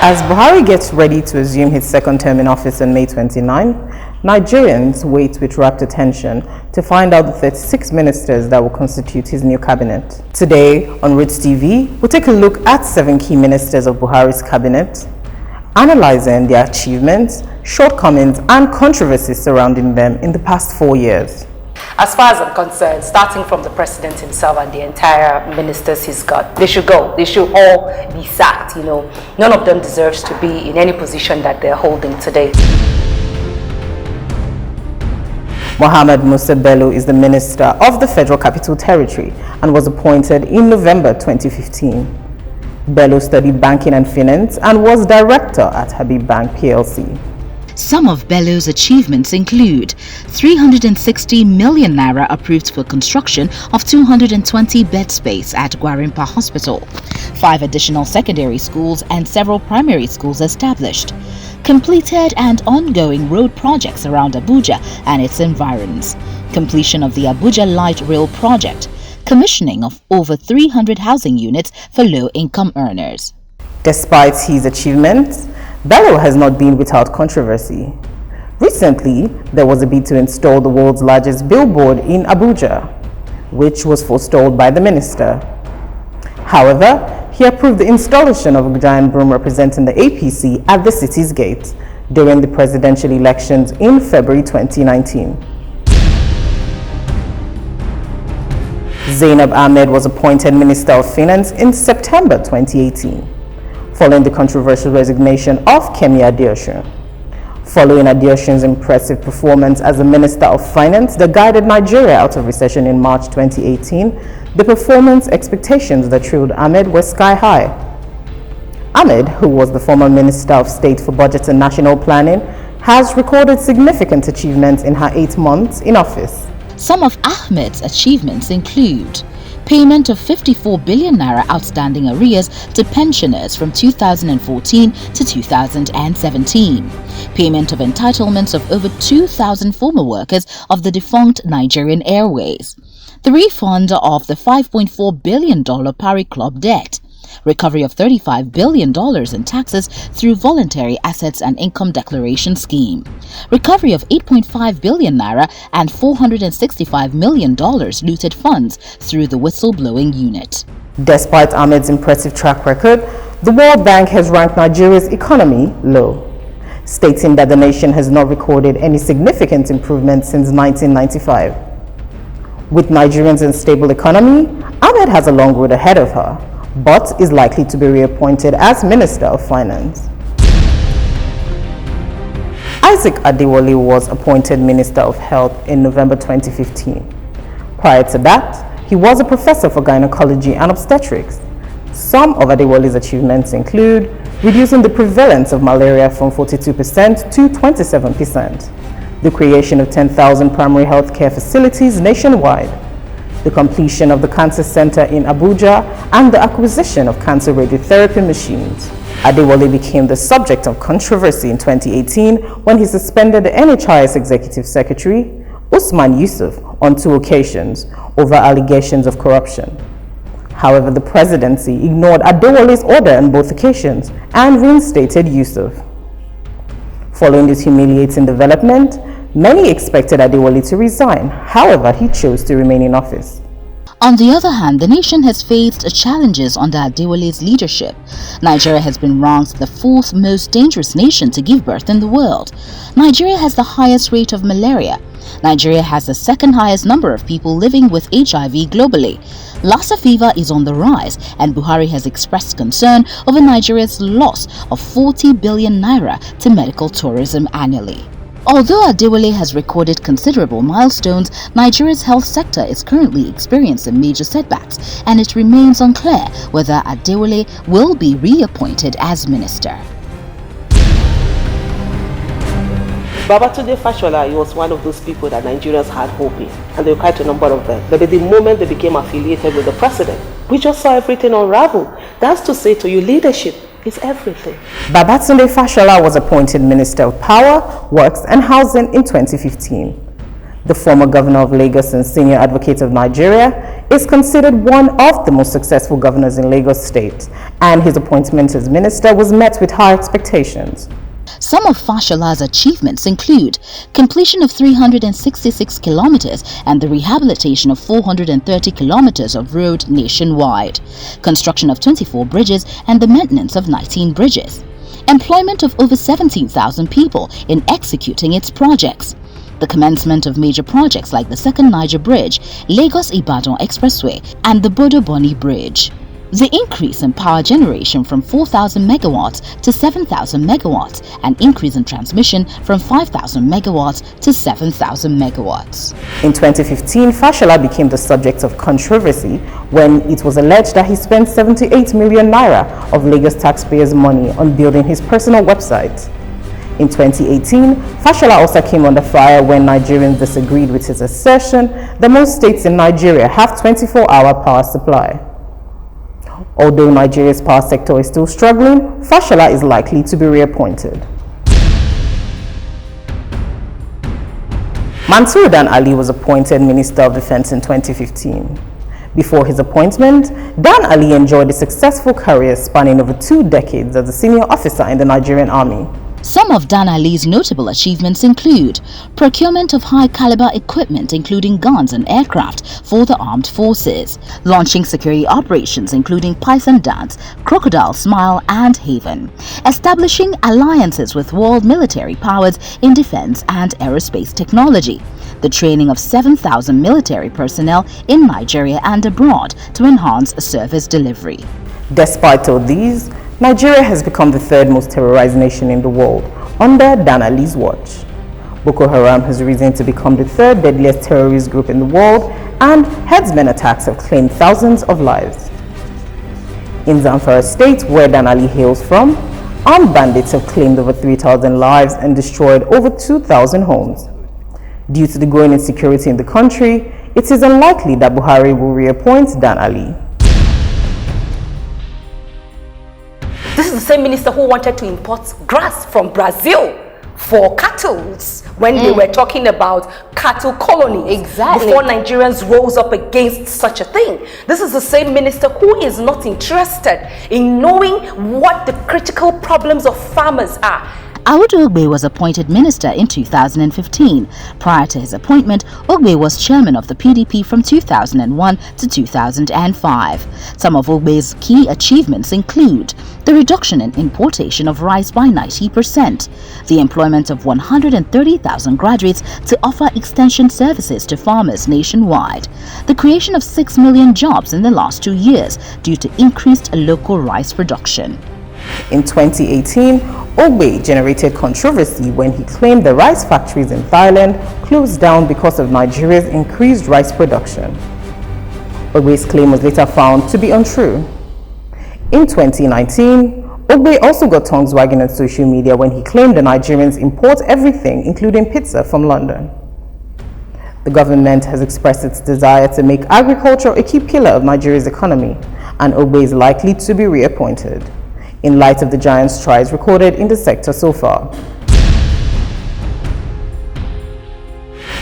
As Buhari gets ready to assume his second term in office on May 29, Nigerians wait with rapt attention to find out the 36 ministers that will constitute his new cabinet. Today on Rootstv, we'll take a look at 7 key ministers of Buhari's cabinet, analyzing their achievements, shortcomings, and controversies surrounding them in the past 4 years. As far as I'm concerned, starting from the president himself and the entire ministers he's got, they should go. They should all be sacked, None of them deserves to be in any position that they're holding today. Mohammed Musa Bello is the Minister of the Federal Capital Territory and was appointed in November 2015. Bello studied banking and finance and was director at Habib Bank PLC. Some of Bello's achievements include 360 million naira approved for construction of 220 bed space at Gwarimpa Hospital, 5 additional secondary schools and several primary schools established, completed and ongoing road projects around Abuja and its environs, completion of the Abuja Light Rail project, commissioning of over 300 housing units for low-income earners. Despite his achievements, Bello has not been without controversy. Recently, there was a bid to install the world's largest billboard in Abuja, which was forestalled by the minister. However, he approved the installation of a giant broom representing the APC at the city's gate during the presidential elections in February 2019. Zainab Ahmed was appointed Minister of Finance in September 2018. Following the controversial resignation of Kemi Adeosun. Following Adeosun's impressive performance as a Minister of Finance that guided Nigeria out of recession in March 2018, the performance expectations that trailed Ahmed were sky high. Ahmed, who was the former Minister of State for Budget and National Planning, has recorded significant achievements in her 8 months in office. Some of Ahmed's achievements include payment of 54 billion naira outstanding arrears to pensioners from 2014 to 2017, payment of entitlements of over 2,000 former workers of the defunct Nigerian Airways, the refund of the $5.4 billion Pari Club debt, recovery of $35 billion in taxes through voluntary assets and income declaration scheme, recovery of 8.5 billion naira and $465 million looted funds through the whistleblowing unit. Despite Ahmed's impressive track record, the World Bank has ranked Nigeria's economy low, stating that the nation has not recorded any significant improvement since 1995. With Nigerians' unstable economy, Ahmed has a long road ahead of her, but is likely to be reappointed as Minister of Finance. Isaac Adewale was appointed Minister of Health in November 2015. Prior to that, he was a professor for gynecology and obstetrics. Some of Adewale's achievements include reducing the prevalence of malaria from 42% to 27%, the creation of 10,000 primary health care facilities nationwide, the completion of the Cancer Center in Abuja, and the acquisition of cancer radiotherapy machines. Adewale became the subject of controversy in 2018 when he suspended the NHIS Executive Secretary, Usman Yusuf, on 2 occasions over allegations of corruption. However, the presidency ignored Adewale's order on both occasions and reinstated Yusuf. Following this humiliating development, many expected Adewale to resign. However, he chose to remain in office. On the other hand, the nation has faced challenges under Adewale's leadership. Nigeria has been ranked the 4th most dangerous nation to give birth in the world. Nigeria has the highest rate of malaria. Nigeria has the 2nd highest number of people living with HIV globally. Lassa fever is on the rise, and Buhari has expressed concern over Nigeria's loss of 40 billion naira to medical tourism annually. Although Adewale has recorded considerable milestones, Nigeria's health sector is currently experiencing major setbacks, and it remains unclear whether Adewale will be reappointed as minister. Babatunde Fashola was one of those people that Nigerians had hope in, and there were quite a number of them. But at the moment they became affiliated with the president, we just saw everything unravel. That's to say to you, leadership is everything. Babatunde Fashola was appointed Minister of Power, Works and Housing in 2015. The former governor of Lagos and senior advocate of Nigeria is considered one of the most successful governors in Lagos State, and his appointment as minister was met with high expectations. Some of Fashola's achievements include completion of 366 kilometers and the rehabilitation of 430 kilometers of road nationwide, construction of 24 bridges and the maintenance of 19 bridges, employment of over 17,000 people in executing its projects, the commencement of major projects like the Second Niger Bridge, Lagos-Ibadan Expressway and the Bodo-Boni Bridge. The increase in power generation from 4,000 megawatts to 7,000 megawatts, an increase in transmission from 5,000 megawatts to 7,000 megawatts. In 2015, Fashola became the subject of controversy when it was alleged that he spent 78 million naira of Lagos taxpayers' money on building his personal website. In 2018, Fashola also came under fire when Nigerians disagreed with his assertion that most states in Nigeria have 24-hour power supply. Although Nigeria's power sector is still struggling, Fashola is likely to be reappointed. Mansur Dan Ali was appointed Minister of Defense in 2015. Before his appointment, Dan Ali enjoyed a successful career spanning over 2 decades as a senior officer in the Nigerian Army. Some of Dan Ali's notable achievements include procurement of high-caliber equipment including guns and aircraft for the armed forces, launching security operations including Python Dance, Crocodile Smile and Haven, establishing alliances with world military powers in defense and aerospace technology, the training of 7,000 military personnel in Nigeria and abroad to enhance service delivery. Despite all these, Nigeria has become the 3rd most terrorized nation in the world under Dan Ali's watch. Boko Haram has risen to become the 3rd deadliest terrorist group in the world, and herdsmen attacks have claimed thousands of lives. In Zamfara State, where Dan Ali hails from, armed bandits have claimed over 3,000 lives and destroyed over 2,000 homes. Due to the growing insecurity in the country, it is unlikely that Buhari will reappoint Dan Ali. This is the same minister who wanted to import grass from Brazil for cattle when they were talking about cattle colony. Exactly. Before Nigerians rose up against such a thing. This is the same minister who is not interested in knowing what the critical problems of farmers are. Audu Ogbe was appointed minister in 2015. Prior to his appointment, Ogbe was chairman of the PDP from 2001 to 2005. Some of Ogbe's key achievements include the reduction in importation of rice by 90%, the employment of 130,000 graduates to offer extension services to farmers nationwide, the creation of 6 million jobs in the last 2 years due to increased local rice production. In 2018, Ogbe generated controversy when he claimed the rice factories in Thailand closed down because of Nigeria's increased rice production. Ogbe's claim was later found to be untrue. In 2019, Ogbe also got tongues wagging on social media when he claimed the Nigerians import everything, including pizza, from London. The government has expressed its desire to make agriculture a key pillar of Nigeria's economy, and Ogbe is likely to be reappointed, in light of the giant strides recorded in the sector so far.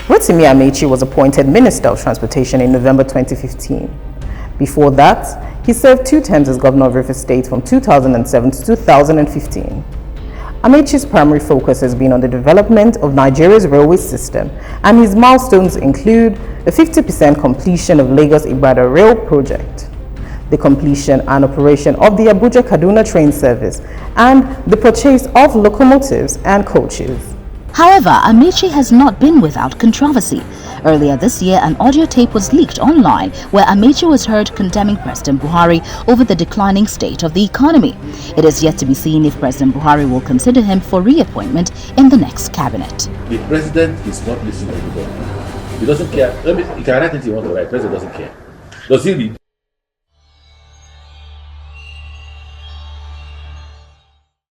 Rotimi Amechi was appointed Minister of Transportation in November 2015. Before that, he served 2 terms as Governor of Rivers State from 2007 to 2015. Amechi's primary focus has been on the development of Nigeria's railway system, and his milestones include the 50% completion of Lagos-Ibadan Rail Project, the completion and operation of the Abuja-Kaduna train service, and the purchase of locomotives and coaches. However, Amechi has not been without controversy. Earlier this year, an audio tape was leaked online where Amechi was heard condemning President Buhari over the declining state of the economy. It is yet to be seen if President Buhari will consider him for reappointment in the next cabinet. The president is not listening to anybody. He doesn't care. He can write anything he wants to write. The president doesn't care. Does he read?